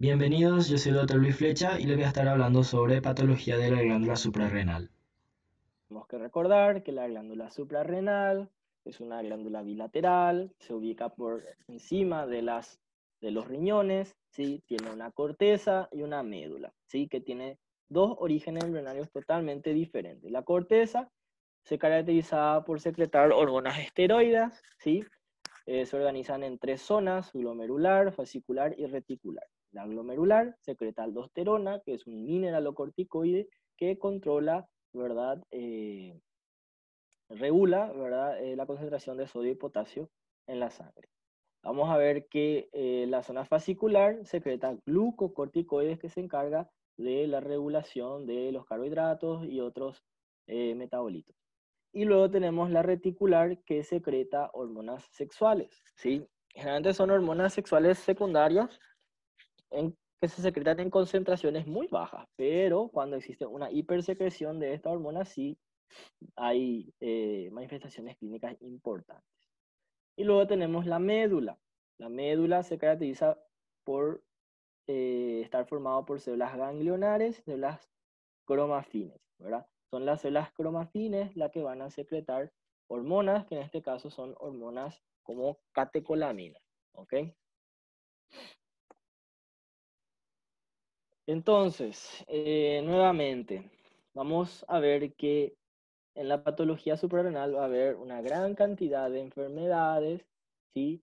Bienvenidos, yo soy el Dr. Luis Flecha y les voy a estar hablando sobre patología de la glándula suprarrenal. Tenemos que recordar que la glándula suprarrenal es una glándula bilateral, se ubica por encima de los riñones, ¿sí? Tiene una corteza y una médula, ¿sí? Que tiene dos orígenes embrionarios totalmente diferentes. La corteza se caracteriza por secretar hormonas esteroides, ¿sí? Se organizan en tres zonas: glomerular, fascicular y reticular. La glomerular secreta aldosterona, que es un mineralocorticoide que controla, ¿verdad? Regula, ¿verdad? La concentración de sodio y potasio en la sangre. Vamos a ver que la zona fascicular secreta glucocorticoides, que se encarga de la regulación de los carbohidratos y otros metabolitos. Y luego tenemos la reticular, que secreta hormonas sexuales, ¿sí? Generalmente son hormonas sexuales secundarias que se secretan en concentraciones muy bajas, pero cuando existe una hipersecreción de esta hormona, sí hay manifestaciones clínicas importantes. Y luego tenemos la médula. La médula se caracteriza por estar formado por células ganglionares, células cromafines, ¿verdad? Son las células cromafines las que van a secretar hormonas, que en este caso son hormonas como catecolaminas, ¿ok? Entonces, nuevamente, vamos a ver que en la patología suprarrenal va a haber una gran cantidad de enfermedades, ¿sí?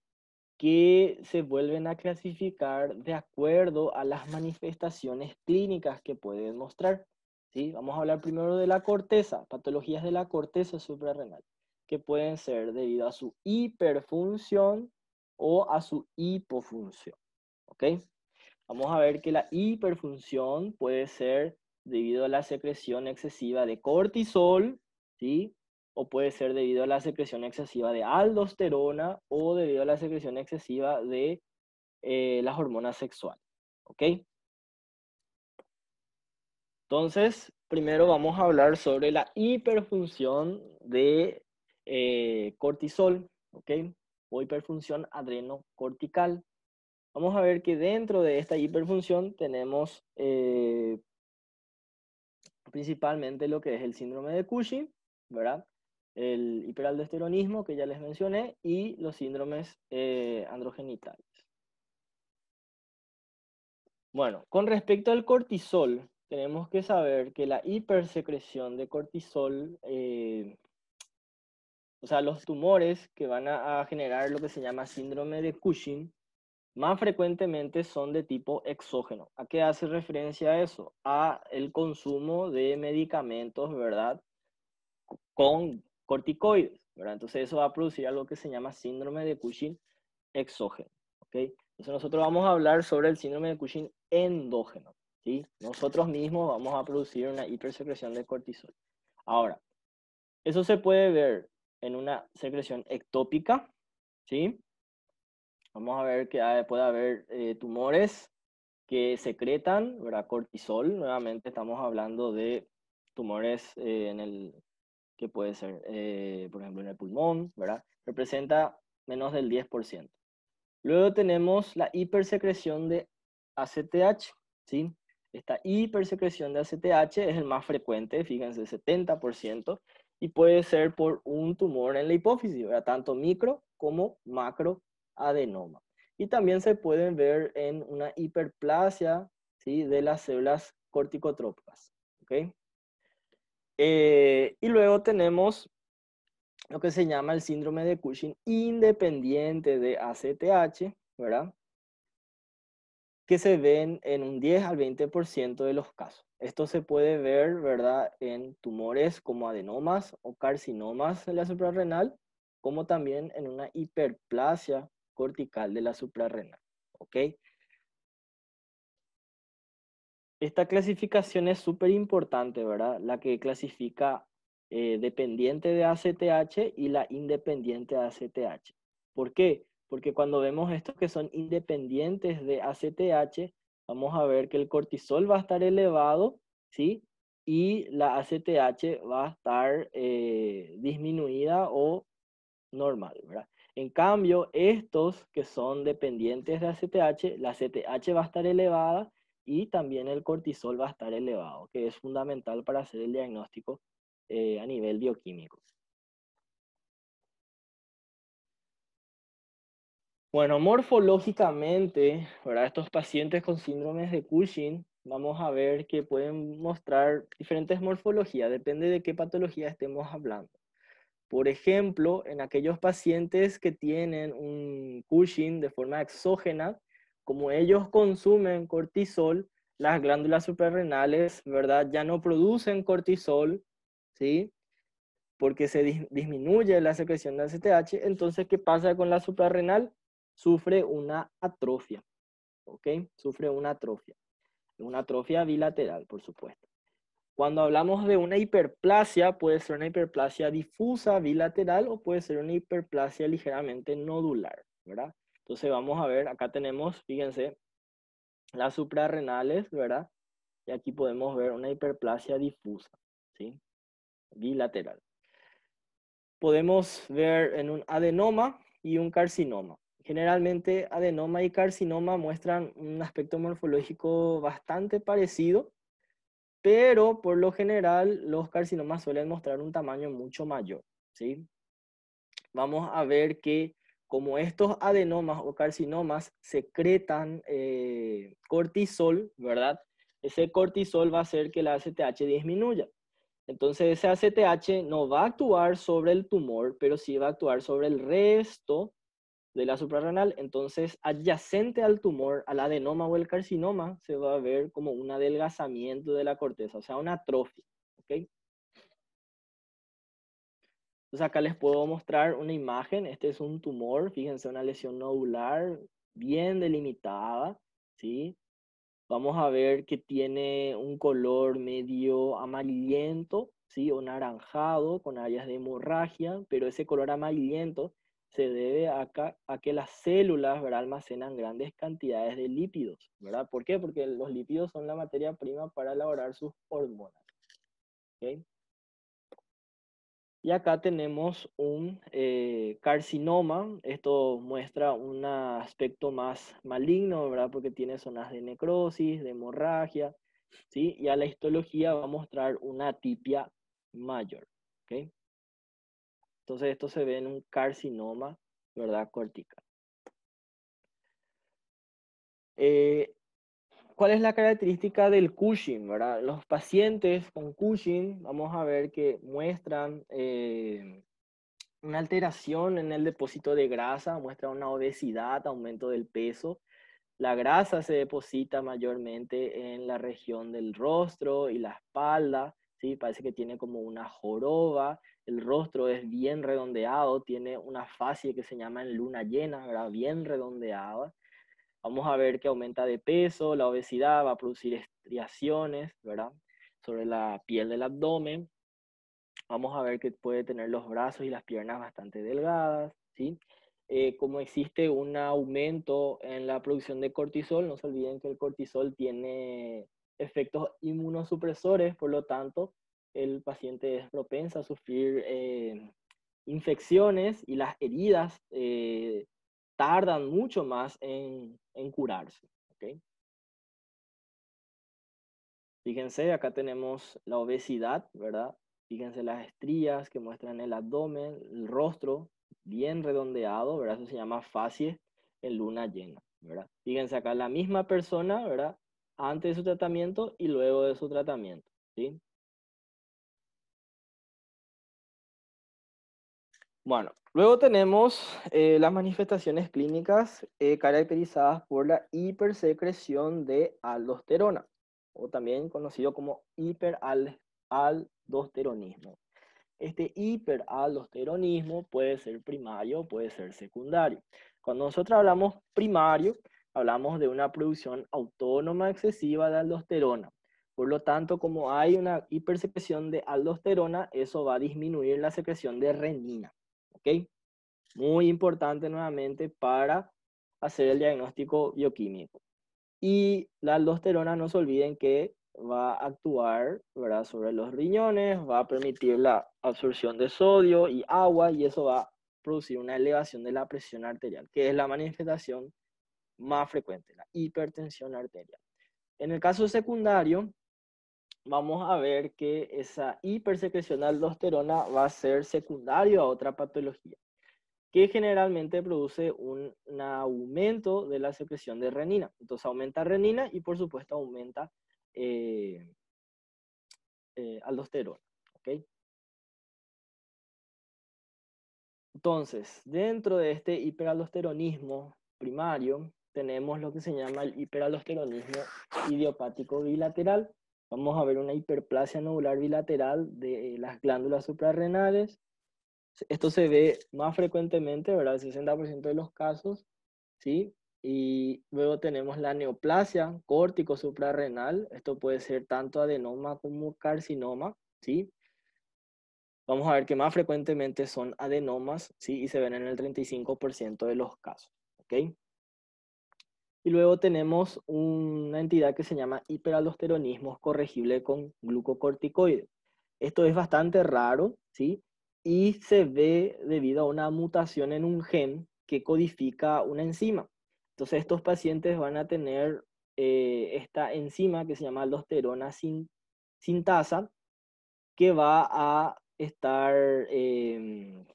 Que se vuelven a clasificar de acuerdo a las manifestaciones clínicas que pueden mostrar, ¿sí? Vamos a hablar primero de la corteza, patologías de la corteza suprarrenal, que pueden ser debido a su hiperfunción o a su hipofunción, ¿ok? Vamos a ver que la hiperfunción puede ser debido a la secreción excesiva de cortisol, ¿sí? O puede ser debido a la secreción excesiva de aldosterona o debido a la secreción excesiva de las hormonas sexuales, ¿ok? Entonces, primero vamos a hablar sobre la hiperfunción de cortisol, ¿ok? O hiperfunción adrenocortical. Vamos a ver que dentro de esta hiperfunción tenemos principalmente lo que es el síndrome de Cushing, ¿verdad? El hiperaldosteronismo, que ya les mencioné, y los síndromes androgenitales. Bueno, con respecto al cortisol, tenemos que saber que la hipersecreción de cortisol, o sea, los tumores que van a generar lo que se llama síndrome de Cushing, más frecuentemente son de tipo exógeno. ¿A qué hace referencia eso? A el consumo de medicamentos, ¿verdad? Con corticoides, ¿verdad? Entonces eso va a producir algo que se llama síndrome de Cushing exógeno, ¿ok? Entonces nosotros vamos a hablar sobre el síndrome de Cushing endógeno, ¿sí? Nosotros mismos vamos a producir una hipersecreción de cortisol. Ahora, eso se puede ver en una secreción ectópica, ¿sí? Vamos a ver que puede haber tumores que secretan, ¿verdad? Cortisol. Nuevamente estamos hablando de tumores que puede ser, por ejemplo, en el pulmón, ¿verdad? Representa menos del 10%. Luego tenemos la hipersecreción de ACTH, ¿sí? Esta hipersecreción de ACTH es el más frecuente, fíjense, 70%, y puede ser por un tumor en la hipófisis, ¿verdad? Tanto micro como macroadenoma. Y también se pueden ver en una hiperplasia, ¿sí? De las células corticotrópicas, ¿ok? Y luego tenemos lo que se llama el síndrome de Cushing independiente de ACTH, ¿verdad? Que se ven en un 10 al 20% de los casos. Esto se puede ver, ¿verdad?, en tumores como adenomas o carcinomas de la suprarrenal, como también en una hiperplasia cortical de la suprarrenal, ¿ok? Esta clasificación es súper importante, ¿verdad? La que clasifica dependiente de ACTH y la independiente de ACTH. ¿Por qué? Porque cuando vemos estos que son independientes de ACTH, vamos a ver que el cortisol va a estar elevado, ¿sí? Y la ACTH va a estar disminuida o normal, ¿verdad? En cambio, estos que son dependientes de ACTH, la ACTH va a estar elevada y también el cortisol va a estar elevado, que es fundamental para hacer el diagnóstico a nivel bioquímico. Bueno, morfológicamente, para estos pacientes con síndromes de Cushing, vamos a ver que pueden mostrar diferentes morfologías, depende de qué patología estemos hablando. Por ejemplo, en aquellos pacientes que tienen un Cushing de forma exógena, como ellos consumen cortisol, las glándulas suprarrenales, ¿verdad? Ya no producen cortisol, ¿sí? Porque se disminuye la secreción de ACTH. Entonces, ¿qué pasa con la suprarrenal? Sufre una atrofia, ¿ok? Sufre una atrofia bilateral, por supuesto. Cuando hablamos de una hiperplasia, puede ser una hiperplasia difusa bilateral o puede ser una hiperplasia ligeramente nodular, ¿verdad? Entonces vamos a ver, acá tenemos, fíjense, las suprarrenales, ¿verdad? Y aquí podemos ver una hiperplasia difusa, ¿sí? Bilateral. Podemos ver en un adenoma y un carcinoma. Generalmente adenoma y carcinoma muestran un aspecto morfológico bastante parecido, pero por lo general los carcinomas suelen mostrar un tamaño mucho mayor, ¿sí? Vamos a ver que como estos adenomas o carcinomas secretan cortisol, ¿verdad? Ese cortisol va a hacer que la ACTH disminuya. Entonces ese ACTH no va a actuar sobre el tumor, pero sí va a actuar sobre el resto de la suprarrenal. Entonces, adyacente al tumor, al adenoma o el carcinoma, se va a ver como un adelgazamiento de la corteza, o sea, una atrofia. ¿Okay? Entonces acá les puedo mostrar una imagen. Este es un tumor, fíjense, una lesión nodular bien delimitada, ¿sí? Vamos a ver que tiene un color medio amarillento, ¿sí? O naranjado, con áreas de hemorragia, pero ese color amarillento se debe a que las células, ¿verdad? Almacenan grandes cantidades de lípidos, ¿verdad? ¿Por qué? Porque los lípidos son la materia prima para elaborar sus hormonas, ¿ok? Y acá tenemos un carcinoma. Esto muestra un aspecto más maligno, ¿verdad? Porque tiene zonas de necrosis, de hemorragia, ¿sí? Y a la histología va a mostrar una atipia mayor, ¿ok? Entonces esto se ve en un carcinoma, ¿verdad? Cortical. ¿Cuál es la característica del Cushing, ¿verdad? Los pacientes con Cushing, vamos a ver que muestran una alteración en el depósito de grasa, muestra una obesidad, aumento del peso. La grasa se deposita mayormente en la región del rostro y la espalda, ¿sí? Parece que tiene como una joroba. El rostro es bien redondeado, tiene una fascia que se llama en luna llena, ¿verdad? Bien redondeada. Vamos a ver que aumenta de peso, la obesidad va a producir estriaciones, ¿verdad? Sobre la piel del abdomen. Vamos a ver que puede tener los brazos y las piernas bastante delgadas, ¿sí? Como existe un aumento en la producción de cortisol, no se olviden que el cortisol tiene efectos inmunosupresores, por lo tanto, el paciente es propenso a sufrir infecciones y las heridas tardan mucho más en curarse, ¿ok? Fíjense, acá tenemos la obesidad, ¿verdad? Fíjense las estrías que muestran el abdomen, el rostro bien redondeado, ¿verdad? Eso se llama facies en luna llena, ¿verdad? Fíjense acá la misma persona, ¿verdad? Antes de su tratamiento y luego de su tratamiento, ¿sí? Bueno, luego tenemos las manifestaciones clínicas caracterizadas por la hipersecreción de aldosterona, o también conocido como hiperaldosteronismo. Este hiperaldosteronismo puede ser primario, puede ser secundario. Cuando nosotros hablamos primario, hablamos de una producción autónoma excesiva de aldosterona. Por lo tanto, como hay una hipersecreción de aldosterona, eso va a disminuir la secreción de renina. ¿Ok? Muy importante nuevamente para hacer el diagnóstico bioquímico. Y la aldosterona, no se olviden que va a actuar, ¿verdad?, sobre los riñones, va a permitir la absorción de sodio y agua y eso va producir una elevación de la presión arterial, que es la manifestación más frecuente, la hipertensión arterial. En el caso secundario, vamos a ver que esa hipersecreción de aldosterona va a ser secundario a otra patología, que generalmente produce un aumento de la secreción de renina. Entonces aumenta renina y por supuesto aumenta aldosterona. ¿Okay? Entonces, dentro de este hiperaldosteronismo primario, tenemos lo que se llama el hiperaldosteronismo idiopático bilateral. Vamos a ver una hiperplasia nodular bilateral de las glándulas suprarrenales. Esto se ve más frecuentemente, ¿verdad? El 60% de los casos, ¿sí? Y luego tenemos la neoplasia córtico suprarrenal. Esto puede ser tanto adenoma como carcinoma, ¿sí? Vamos a ver que más frecuentemente son adenomas, ¿sí? Y se ven en el 35% de los casos, ¿ok? Y luego tenemos una entidad que se llama hiperaldosteronismo corregible con glucocorticoides. Esto es bastante raro, ¿sí? Y se ve debido a una mutación en un gen que codifica una enzima. Entonces estos pacientes van a tener esta enzima que se llama aldosterona sintasa, que va a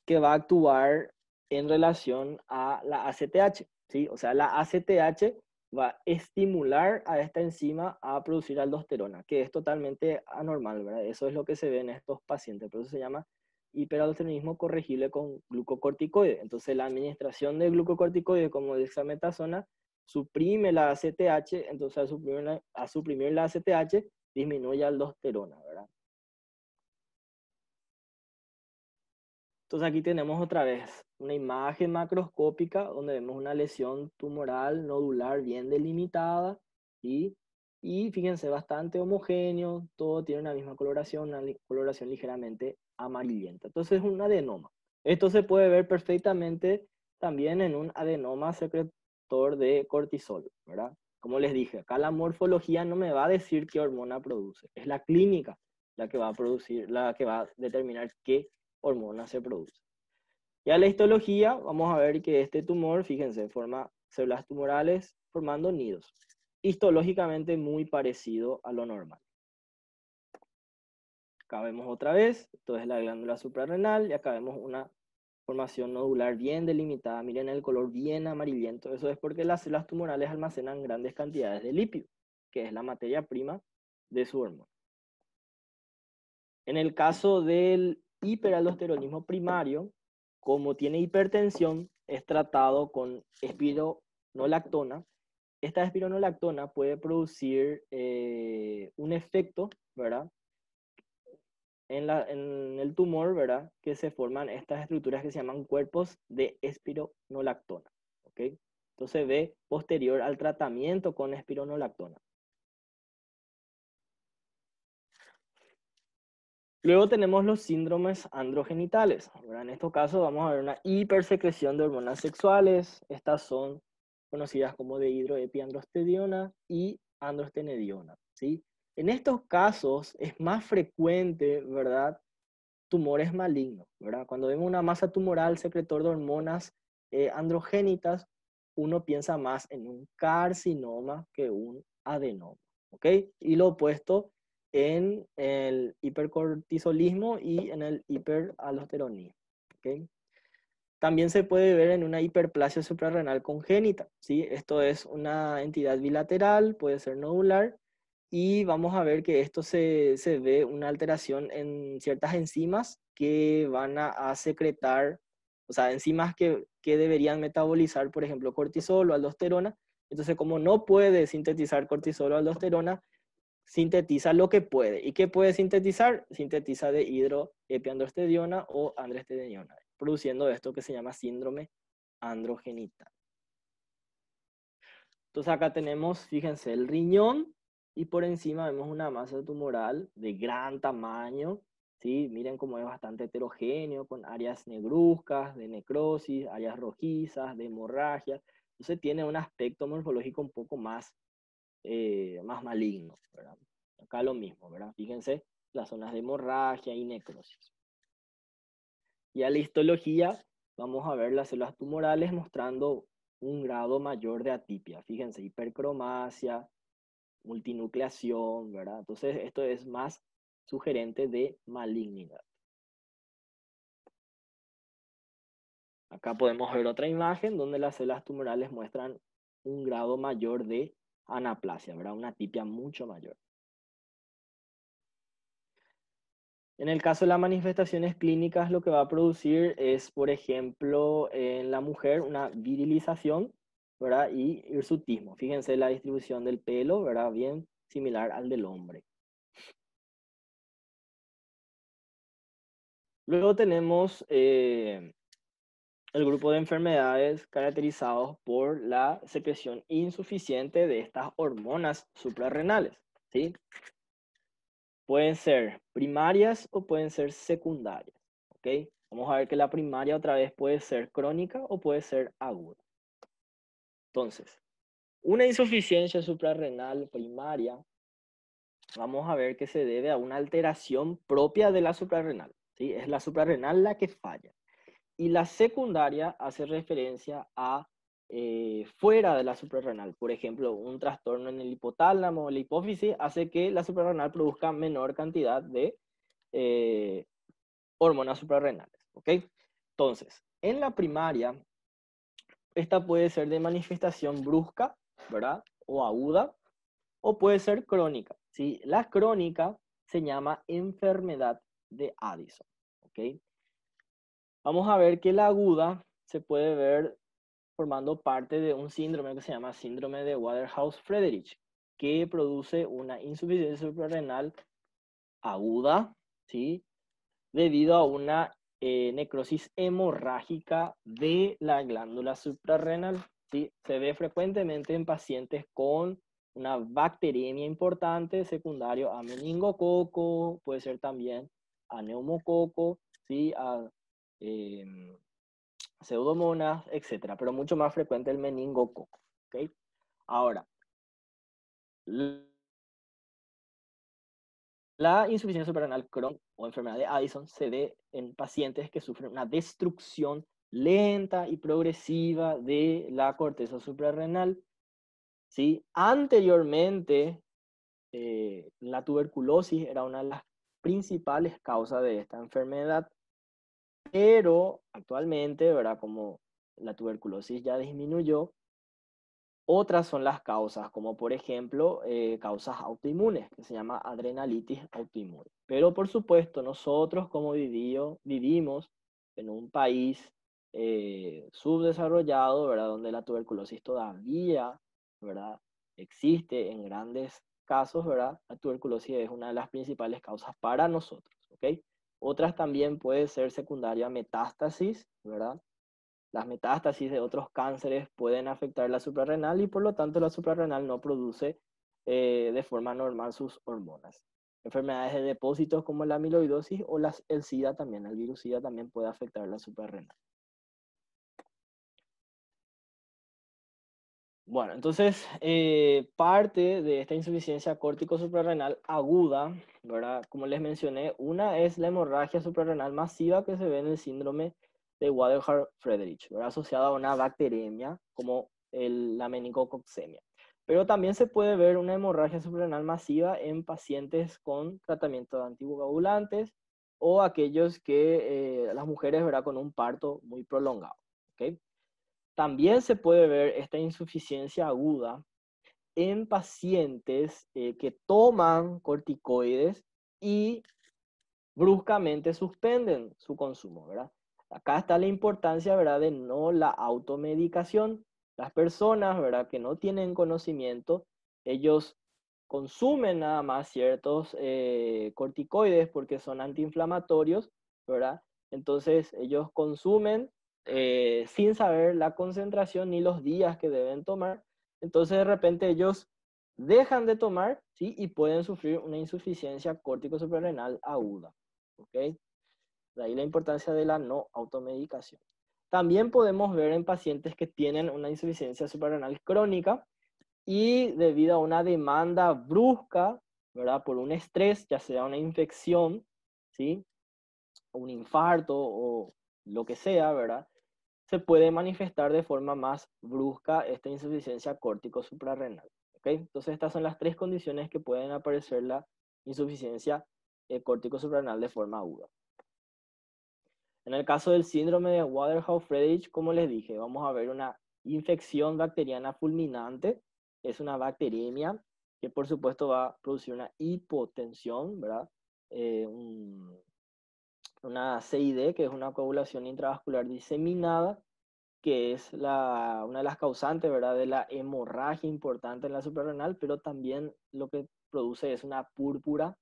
que va a actuar en relación a la ACTH, ¿sí? O sea, la ACTH va a estimular a esta enzima a producir aldosterona, que es totalmente anormal, ¿verdad? Eso es lo que se ve en estos pacientes, por eso se llama hiperaldosteronismo corregible con glucocorticoide. Entonces, la administración de glucocorticoide como dexametasona suprime la ACTH, entonces al suprimir la ACTH disminuye la aldosterona, ¿verdad? Entonces aquí tenemos otra vez una imagen macroscópica donde vemos una lesión tumoral nodular bien delimitada, ¿sí? Y fíjense, bastante homogéneo, todo tiene una misma coloración, una coloración ligeramente amarillenta. Entonces es un adenoma. Esto se puede ver perfectamente también en un adenoma secretor de cortisol, ¿verdad? Como les dije, acá la morfología no me va a decir qué hormona produce, es la clínica la que va a producir, la que va a determinar qué hormona se produce. Ya la histología, vamos a ver que este tumor, fíjense, forma células tumorales formando nidos. Histológicamente muy parecido a lo normal. Acá vemos otra vez, esto es la glándula suprarrenal y acá vemos una formación nodular bien delimitada. Miren el color bien amarillento. Eso es porque las células tumorales almacenan grandes cantidades de lípido, que es la materia prima de su hormona. En el caso del hiperaldosteronismo primario, como tiene hipertensión, es tratado con espironolactona. Esta espironolactona puede producir un efecto, ¿verdad? En el tumor, ¿verdad? Que se forman estas estructuras que se llaman cuerpos de espironolactona, ¿ok? Entonces se ve posterior al tratamiento con espironolactona. Luego tenemos los síndromes androgenitales. Ahora, en estos casos vamos a ver una hipersecreción de hormonas sexuales. Estas son conocidas como dehidroepiandrosterona y androstenediona, ¿sí? En estos casos es más frecuente, ¿verdad? Tumores malignos, ¿verdad? Cuando vemos una masa tumoral secretor de hormonas androgénitas, uno piensa más en un carcinoma que un adenoma, ¿ok? Y lo opuesto en el hipercortisolismo y en el hiperaldosteronismo, ¿ok? También se puede ver en una hiperplasia suprarrenal congénita, ¿sí? Esto es una entidad bilateral, puede ser nodular, y vamos a ver que esto se ve una alteración en ciertas enzimas que van a secretar, o sea, enzimas que deberían metabolizar, por ejemplo, cortisol o aldosterona. Entonces, como no puede sintetizar cortisol o aldosterona, sintetiza lo que puede. ¿Y qué puede sintetizar? Sintetiza de hidroepiandrosterona o androstenediona, produciendo esto que se llama síndrome androgenital. Entonces acá tenemos, fíjense, el riñón y por encima vemos una masa tumoral de gran tamaño, ¿sí? Miren cómo es bastante heterogéneo, con áreas negruzcas, de necrosis, áreas rojizas, de hemorragia. Entonces tiene un aspecto morfológico un poco más, más maligno, ¿verdad? Acá lo mismo, ¿verdad? Fíjense las zonas de hemorragia y necrosis. Y a la histología vamos a ver las células tumorales mostrando un grado mayor de atipia. Fíjense, hipercromasia, multinucleación, ¿verdad? Entonces, esto es más sugerente de malignidad. Acá podemos ver otra imagen donde las células tumorales muestran un grado mayor de anaplasia, ¿verdad? Una atipia mucho mayor. En el caso de las manifestaciones clínicas, lo que va a producir es, por ejemplo, en la mujer, una virilización, ¿verdad? Y hirsutismo. Fíjense la distribución del pelo, ¿verdad? Bien similar al del hombre. Luego tenemos el grupo de enfermedades caracterizados por la secreción insuficiente de estas hormonas suprarrenales, ¿sí? Pueden ser primarias o pueden ser secundarias, ¿ok? Vamos a ver que la primaria otra vez puede ser crónica o puede ser aguda. Entonces, una insuficiencia suprarrenal primaria, vamos a ver que se debe a una alteración propia de la suprarrenal, ¿sí? Es la suprarrenal la que falla. Y la secundaria hace referencia a fuera de la suprarrenal. Por ejemplo, un trastorno en el hipotálamo o la hipófisis hace que la suprarrenal produzca menor cantidad de hormonas suprarrenales. ¿Ok? Entonces, en la primaria, esta puede ser de manifestación brusca, ¿verdad? O aguda, o puede ser crónica. ¿Sí? La crónica se llama enfermedad de Addison. ¿Ok? Vamos a ver que la aguda se puede ver formando parte de un síndrome que se llama síndrome de Waterhouse-Friderichs, que produce una insuficiencia suprarrenal aguda, ¿sí? Debido a una necrosis hemorrágica de la glándula suprarrenal, ¿sí? Se ve frecuentemente en pacientes con una bacteriemia importante secundario a meningococo, puede ser también a neumococo, ¿sí? A pseudomonas, etcétera, pero mucho más frecuente el meningococo, ¿ok? Ahora, la insuficiencia suprarrenal crónica o enfermedad de Addison se ve en pacientes que sufren una destrucción lenta y progresiva de la corteza suprarrenal, ¿sí? Anteriormente, la tuberculosis era una de las principales causas de esta enfermedad, pero actualmente, ¿verdad? Como la tuberculosis ya disminuyó, otras son las causas, como por ejemplo causas autoinmunes, que se llama adrenalitis autoinmune. Pero por supuesto, nosotros como vivimos en un país subdesarrollado, ¿verdad? Donde la tuberculosis todavía, ¿verdad? Existe en grandes casos, ¿verdad? La tuberculosis es una de las principales causas para nosotros, ¿ok? Otras también puede ser secundaria metástasis, ¿verdad? Las metástasis de otros cánceres pueden afectar la suprarrenal y por lo tanto la suprarrenal no produce de forma normal sus hormonas. Enfermedades de depósitos como la amiloidosis o el SIDA también, el virus SIDA también puede afectar la suprarrenal. Bueno, entonces parte de esta insuficiencia córtico suprarrenal aguda, ¿verdad? Como les mencioné, una es la hemorragia suprarrenal masiva que se ve en el síndrome de Waterhouse-Friderichs, ¿verdad? Asociada a una bacteremia como la meningococcemia. Pero también se puede ver una hemorragia suprarrenal masiva en pacientes con tratamiento de anticoagulantes o aquellos que, las mujeres, ¿verdad? Con un parto muy prolongado, ¿ok? También se puede ver esta insuficiencia aguda en pacientes que toman corticoides y bruscamente suspenden su consumo, ¿verdad? Acá está la importancia, ¿verdad?, de no la automedicación. Las personas, ¿verdad?, que no tienen conocimiento, ellos consumen nada más ciertos corticoides porque son antiinflamatorios, ¿verdad? Entonces ellos consumen sin saber la concentración ni los días que deben tomar. Entonces de repente ellos dejan de tomar, ¿sí? Y pueden sufrir una insuficiencia córtico suprarrenal aguda, ¿ok? De ahí la importancia de la no automedicación. También podemos ver en pacientes que tienen una insuficiencia suprarrenal crónica y debido a una demanda brusca, ¿verdad? Por un estrés, ya sea una infección, ¿sí? O un infarto o lo que sea, ¿verdad? se puede manifestar de forma más brusca esta insuficiencia córtico-suprarrenal. ¿Okay? Entonces estas son las 3 condiciones que pueden aparecer la insuficiencia córtico-suprarrenal de forma aguda. En el caso del síndrome de Waterhouse-Friderichs, como les dije, vamos a ver una infección bacteriana fulminante, es una bacteriemia que por supuesto va a producir una hipotensión, ¿verdad? Una CID, que es una coagulación intravascular diseminada, que es una de las causantes, ¿verdad?, de la hemorragia importante en la suprarrenal, pero también lo que produce es una púrpura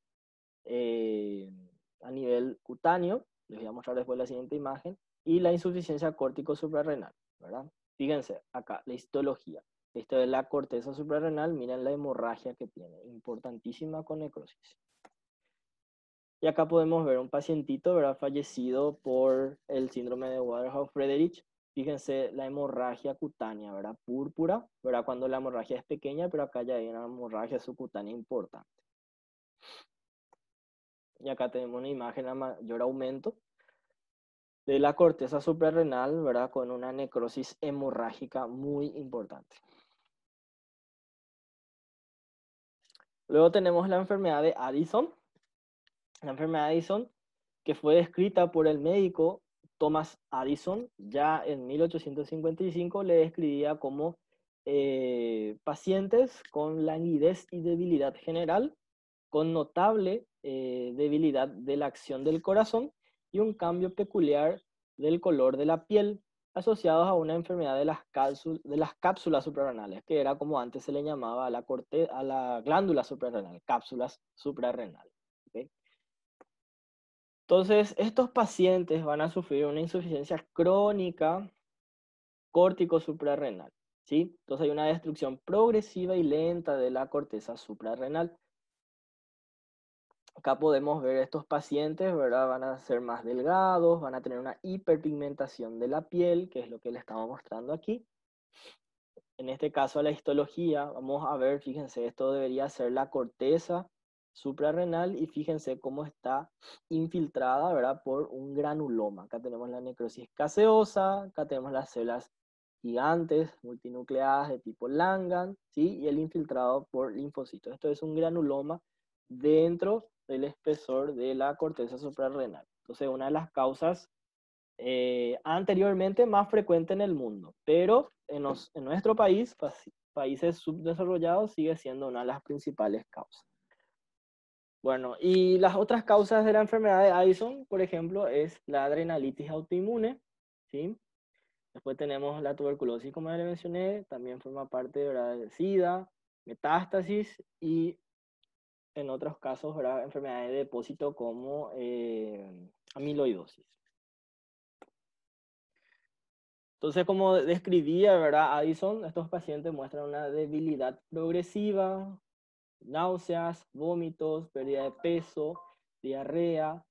a nivel cutáneo. Les voy a mostrar después la siguiente imagen. Y la insuficiencia córtico-suprarrenal, ¿verdad? Fíjense acá, la histología. Esto es la corteza suprarrenal, miren la hemorragia que tiene, importantísima con necrosis. Y acá podemos ver un pacientito, ¿verdad?, fallecido por el síndrome de Waterhouse-Friderichs. Fíjense la hemorragia cutánea, ¿verdad? Púrpura, ¿verdad? Cuando la hemorragia es pequeña, pero acá ya hay una hemorragia subcutánea importante. Y acá tenemos una imagen a mayor aumento de la corteza suprarrenal, ¿verdad? Con una necrosis hemorrágica muy importante. Luego tenemos la enfermedad de Addison. La enfermedad de Addison, que fue descrita por el médico Thomas Addison, ya en 1855, le describía como pacientes con languidez y debilidad general, con notable debilidad de la acción del corazón y un cambio peculiar del color de la piel, asociados a una enfermedad de las cápsulas suprarrenales, que era como antes se le llamaba a la glándula suprarrenal, cápsulas suprarrenales. ¿Okay? Entonces, estos pacientes van a sufrir una insuficiencia crónica córtico-suprarrenal, ¿sí? Entonces hay una destrucción progresiva y lenta de la corteza suprarrenal. Acá podemos ver estos pacientes, ¿verdad? Van a ser más delgados, van a tener una hiperpigmentación de la piel, que es lo que les estamos mostrando aquí. En este caso, la histología, vamos a ver, fíjense, esto debería ser la corteza suprarrenal y fíjense cómo está infiltrada, ¿verdad?, por un granuloma. Acá tenemos la necrosis caseosa, acá tenemos las células gigantes multinucleadas de tipo Langhans, ¿sí? Y el infiltrado por linfocitos. Esto es un granuloma dentro del espesor de la corteza suprarrenal. Entonces, una de las causas anteriormente más frecuente en el mundo, pero en nuestro país, países subdesarrollados, sigue siendo una de las principales causas. Bueno, y las otras causas de la enfermedad de Addison, por ejemplo, es la adrenalitis autoinmune, ¿sí? Después tenemos la tuberculosis, como ya le mencioné, también forma parte, ¿verdad?, de SIDA, metástasis y en otros casos, ¿verdad?, enfermedades de depósito como amiloidosis. Entonces, como describía, ¿verdad?, Addison, estos pacientes muestran una debilidad progresiva, náuseas, vómitos, pérdida de peso, diarrea,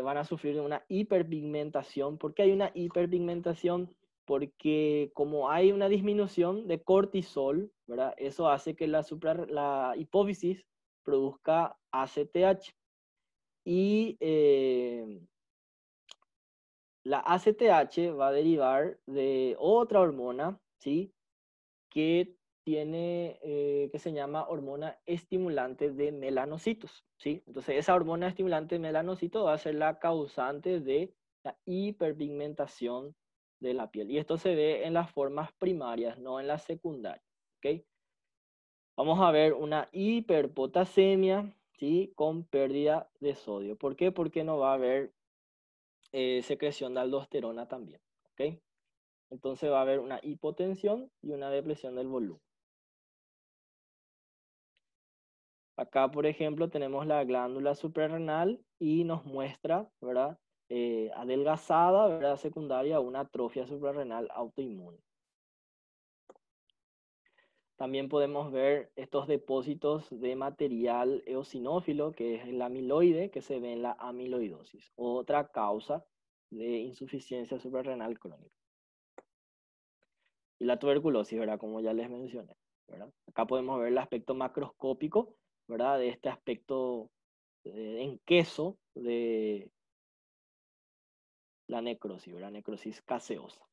van a sufrir una hiperpigmentación. ¿Por qué hay una hiperpigmentación? Porque como hay una disminución de cortisol, ¿verdad?, eso hace que la hipófisis produzca ACTH. Y la ACTH va a derivar de otra hormona, ¿sí?, que que se llama hormona estimulante de melanocitos, ¿sí? Entonces esa hormona estimulante de melanocitos va a ser la causante de la hiperpigmentación de la piel. Y esto se ve en las formas primarias, no en las secundarias, ¿ok? Vamos a ver una hiperpotasemia, ¿sí?, con pérdida de sodio. ¿Por qué? Porque no va a haber secreción de aldosterona también, ¿ok? Entonces va a haber una hipotensión y una depresión del volumen. Acá, por ejemplo, tenemos la glándula suprarrenal y nos muestra, ¿verdad?, adelgazada, ¿verdad?, secundaria a una atrofia suprarrenal autoinmune. También podemos ver estos depósitos de material eosinófilo, que es el amiloide, que se ve en la amiloidosis, otra causa de insuficiencia suprarrenal crónica. Y la tuberculosis, ¿verdad?, como ya les mencioné, ¿verdad? Acá podemos ver el aspecto macroscópico, ¿verdad?, de este aspecto en queso de la necrosis, ¿verdad?, necrosis caseosa.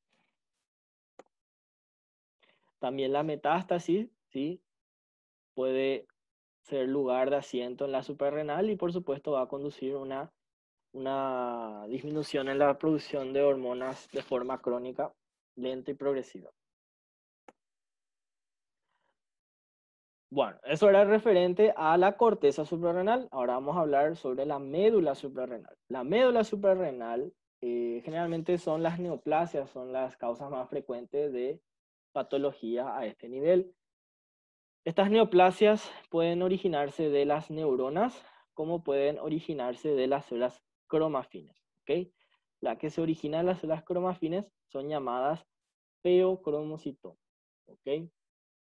También la metástasis, ¿sí? Puede ser lugar de asiento en la suprarrenal y por supuesto va a conducir una disminución en la producción de hormonas de forma crónica, lenta y progresiva. Bueno, eso era referente a la corteza suprarrenal. Ahora vamos a hablar sobre la médula suprarrenal. La médula suprarrenal generalmente son las neoplasias, son las causas más frecuentes de patología a este nivel. Estas neoplasias pueden originarse de las neuronas, como pueden originarse de las células cromafines. ¿Okay? La que se origina de las células cromafines son llamadas feocromocitomas. ¿Okay?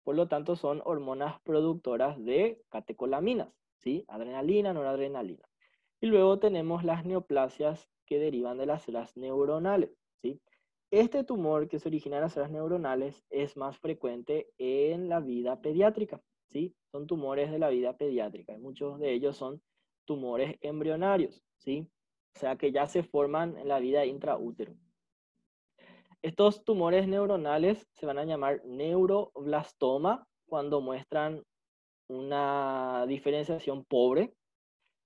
Por lo tanto, son hormonas productoras de catecolaminas, ¿sí? Adrenalina, noradrenalina. Y luego tenemos las neoplasias que derivan de las células neuronales, ¿sí? Este tumor que se origina en las células neuronales es más frecuente en la vida pediátrica, ¿sí? Son tumores de la vida pediátrica y muchos de ellos son tumores embrionarios, ¿sí? O sea que ya se forman en la vida intraútero. Estos tumores neuronales se van a llamar neuroblastoma cuando muestran una diferenciación pobre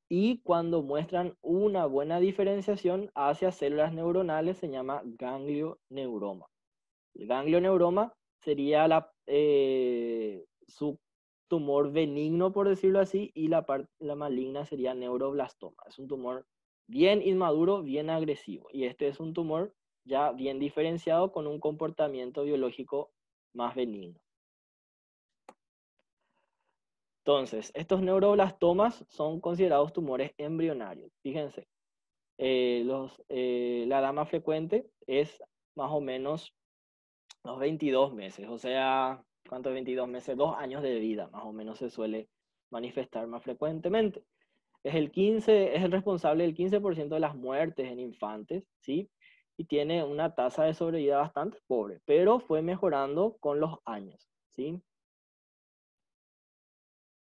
y cuando muestran una buena diferenciación hacia células neuronales se llama ganglioneuroma. El ganglioneuroma sería su tumor benigno, por decirlo así, y la maligna sería neuroblastoma. Es un tumor bien inmaduro, bien agresivo. Y este es un tumor ya bien diferenciado con un comportamiento biológico más benigno. Entonces, estos neuroblastomas son considerados tumores embrionarios. Fíjense, la edad más frecuente es más o menos los 22 meses, o sea, ¿cuánto es 22 meses? 2 años de vida, más o menos se suele manifestar más frecuentemente. Es el responsable del 15% de las muertes en infantes, ¿sí? Y tiene una tasa de sobrevida bastante pobre, pero fue mejorando con los años, ¿sí?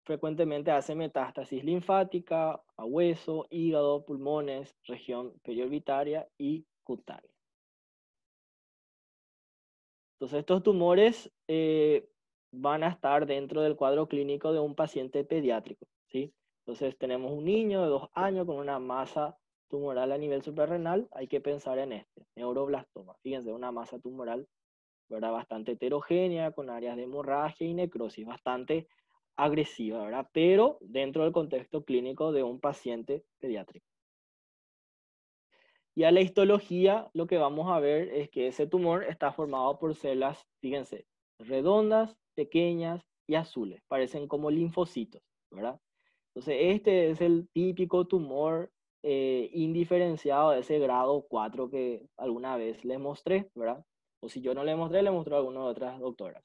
Frecuentemente hace metástasis linfática a hueso, hígado, pulmones, región periorbitaria y cutánea. Entonces, estos tumores van a estar dentro del cuadro clínico de un paciente pediátrico, ¿sí? Entonces, tenemos un niño de 2 años con una masa tumoral a nivel suprarrenal, hay que pensar en este, neuroblastoma. Fíjense, una masa tumoral, ¿verdad? Bastante heterogénea, con áreas de hemorragia y necrosis, bastante agresiva, ¿verdad? Pero dentro del contexto clínico de un paciente pediátrico. Y a la histología lo que vamos a ver es que ese tumor está formado por células, fíjense, redondas, pequeñas y azules, parecen como linfocitos, ¿verdad? Entonces este es el típico tumor indiferenciado de ese grado 4 que alguna vez les mostré, ¿verdad? O si yo no le mostré, le mostré a alguna de otras doctoras.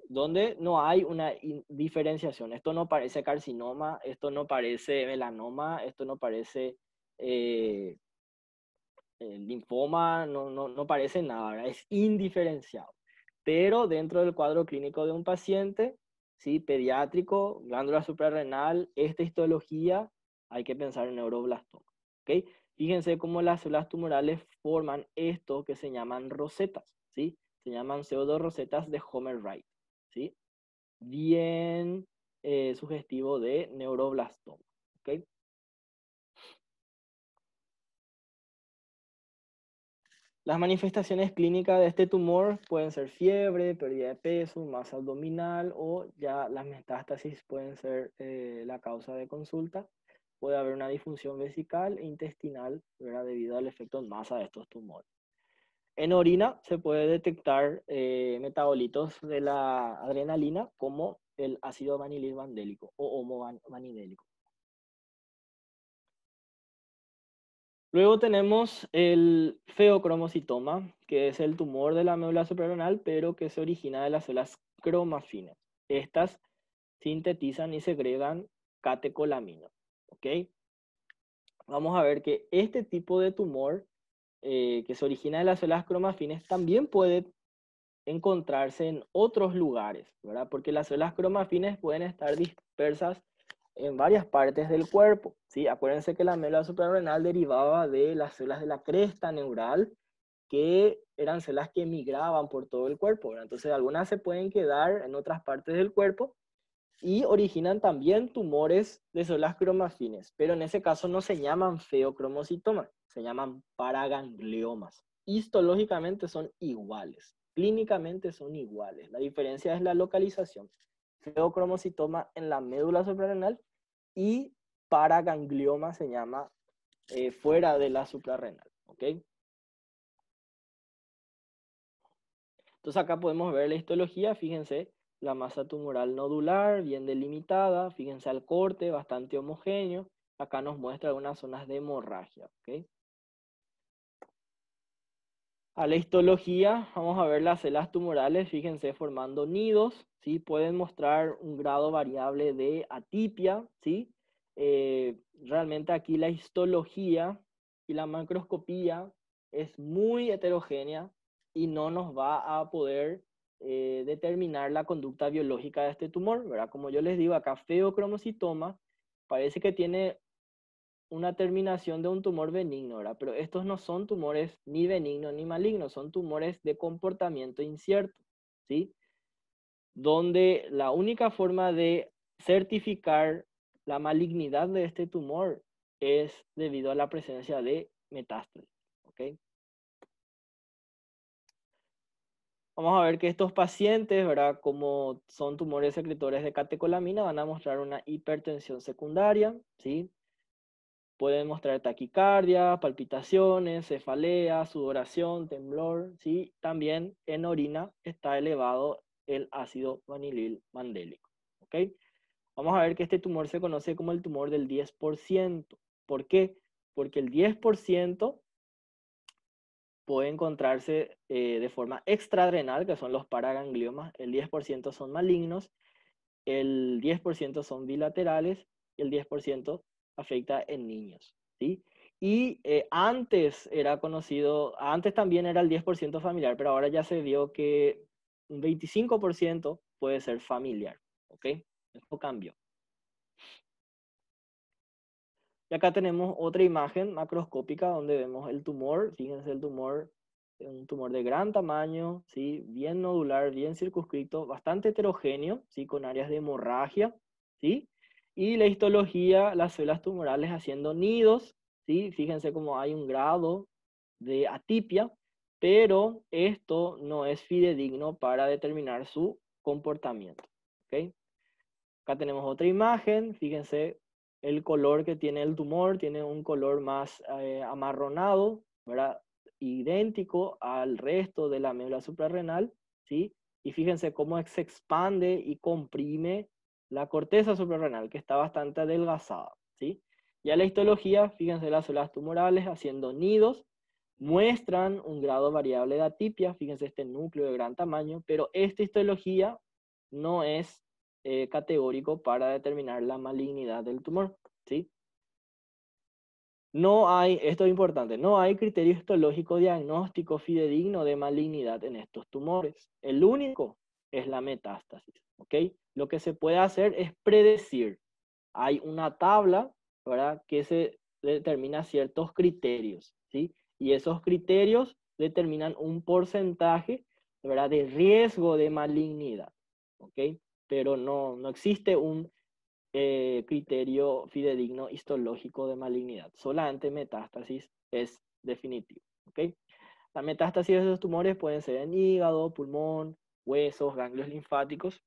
Donde no hay una diferenciación. Esto no parece carcinoma, esto no parece melanoma, esto no parece linfoma, no parece nada, ¿verdad? Es indiferenciado. Pero dentro del cuadro clínico de un paciente, ¿sí? Pediátrico, glándula suprarrenal, esta histología, hay que pensar en neuroblastoma. ¿Okay? Fíjense cómo las células tumorales forman esto que se llaman rosetas, ¿sí? Se llaman pseudorosetas de Homer-Wright, ¿sí? Bien sugestivo de neuroblastoma, ¿ok? Las manifestaciones clínicas de este tumor pueden ser fiebre, pérdida de peso, masa abdominal o ya las metástasis pueden ser la causa de consulta. Puede haber una disfunción vesical e intestinal, ¿verdad? Debido al efecto en masa de estos tumores. En orina se puede detectar metabolitos de la adrenalina como el ácido vanilil-vandélico o homo-vanidélico. Luego tenemos el feocromocitoma, que es el tumor de la médula suprarrenal, pero que se origina de las células cromafines. Estas sintetizan y segregan catecolaminas. ¿Ok? Vamos a ver que este tipo de tumor que se origina de las células cromafines también puede encontrarse en otros lugares, ¿verdad? Porque las células cromafines pueden estar dispersas en varias partes del cuerpo, ¿sí? Acuérdense que la médula suprarrenal derivaba de las células de la cresta neural que eran células que migraban por todo el cuerpo, ¿verdad? Entonces algunas se pueden quedar en otras partes del cuerpo y originan también tumores de células cromafines, pero en ese caso no se llaman feocromocitomas, se llaman paragangliomas. Histológicamente son iguales, clínicamente son iguales. La diferencia es la localización. Feocromocitoma en la médula suprarrenal y paraganglioma se llama fuera de la suprarrenal, ¿ok? Entonces acá podemos ver la histología, fíjense, la masa tumoral nodular, bien delimitada, fíjense al corte, bastante homogéneo. Acá nos muestra algunas zonas de hemorragia, ¿ok? A la histología, vamos a ver las células tumorales, fíjense, formando nidos, ¿sí? Pueden mostrar un grado variable de atipia, ¿sí? Realmente aquí la histología y la macroscopía es muy heterogénea y no nos va a poder determinar la conducta biológica de este tumor, ¿verdad? Como yo les digo, acá feocromocitoma parece que tiene una terminación de un tumor benigno, ¿verdad? Pero estos no son tumores ni benignos ni malignos, son tumores de comportamiento incierto, ¿sí? Donde la única forma de certificar la malignidad de este tumor es debido a la presencia de metástasis, ¿ok? Vamos a ver que estos pacientes, ¿verdad? Como son tumores secretores de catecolamina, van a mostrar una hipertensión secundaria, ¿sí? Pueden mostrar taquicardia, palpitaciones, cefalea, sudoración, temblor, ¿sí? También en orina está elevado el ácido vanilil mandélico, ¿ok? Vamos a ver que este tumor se conoce como el tumor del 10%. ¿Por qué? Porque el 10% puede encontrarse de forma extraadrenal, que son los paragangliomas, el 10% son malignos, el 10% son bilaterales y el 10% afecta en niños, ¿sí? Y antes era conocido, antes también era el 10% familiar, pero ahora ya se vio que un 25% puede ser familiar, ¿ok? Esto cambió. Y acá tenemos otra imagen macroscópica donde vemos el tumor, fíjense el tumor, un tumor de gran tamaño, ¿sí? Bien nodular, bien circunscrito, bastante heterogéneo, ¿sí? Con áreas de hemorragia, ¿sí? Y la histología, las células tumorales haciendo nidos, ¿sí? Fíjense cómo hay un grado de atipia, pero esto no es fidedigno para determinar su comportamiento, ¿ok? Acá tenemos otra imagen, fíjense el color que tiene el tumor, tiene un color más amarronado, ¿verdad? Idéntico al resto de la médula suprarrenal, ¿sí? Y fíjense cómo se expande y comprime la corteza suprarrenal, que está bastante adelgazada, ¿sí? Ya la histología, fíjense las células tumorales haciendo nidos, muestran un grado variable de atipia, fíjense este núcleo de gran tamaño, pero esta histología no es categórico para determinar la malignidad del tumor, ¿sí? No hay, esto es importante, no hay criterio histológico diagnóstico fidedigno de malignidad en estos tumores. El único es la metástasis, ¿ok? Lo que se puede hacer es predecir. Hay una tabla, ¿verdad? Que se determina ciertos criterios, ¿sí? Y esos criterios determinan un porcentaje, ¿verdad? De riesgo de malignidad, ¿ok? Pero no existe un criterio fidedigno histológico de malignidad. Solamente metástasis es definitivo, ¿ok? La metástasis de esos tumores pueden ser en hígado, pulmón, huesos, ganglios linfáticos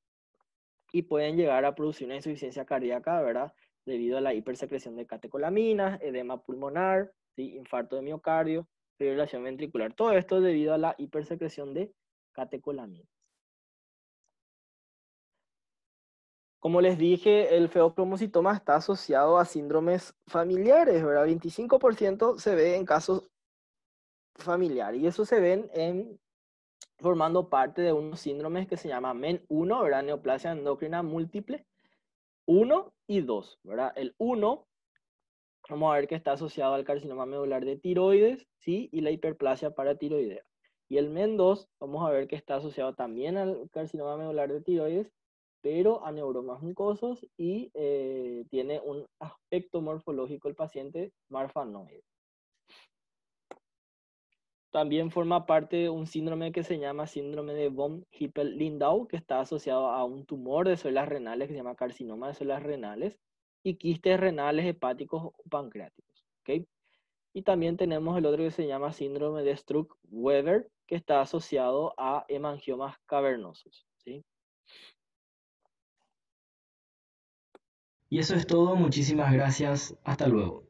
y pueden llegar a producir una insuficiencia cardíaca, ¿verdad? Debido a la hipersecreción de catecolaminas, edema pulmonar, ¿sí? Infarto de miocardio, fibrilación ventricular. Todo esto debido a la hipersecreción de catecolaminas. Como les dije, el feocromocitoma está asociado a síndromes familiares, ¿verdad? 25% se ve en casos familiares y eso se ven en formando parte de unos síndromes que se llaman MEN1, ¿verdad? Neoplasia endocrina múltiple, 1 y 2, ¿verdad? El 1, vamos a ver que está asociado al carcinoma medular de tiroides, ¿sí? Y la hiperplasia paratiroidea. Y el MEN2, vamos a ver que está asociado también al carcinoma medular de tiroides, pero a neuromas mucosos y tiene un aspecto morfológico el paciente marfanoide. También forma parte de un síndrome que se llama síndrome de von Hippel-Lindau, que está asociado a un tumor de células renales que se llama carcinoma de células renales y quistes renales, hepáticos o pancreáticos. ¿Ok? Y también tenemos el otro que se llama síndrome de Strook-Weber, que está asociado a hemangiomas cavernosos. ¿Sí? Y eso es todo, muchísimas gracias, hasta luego.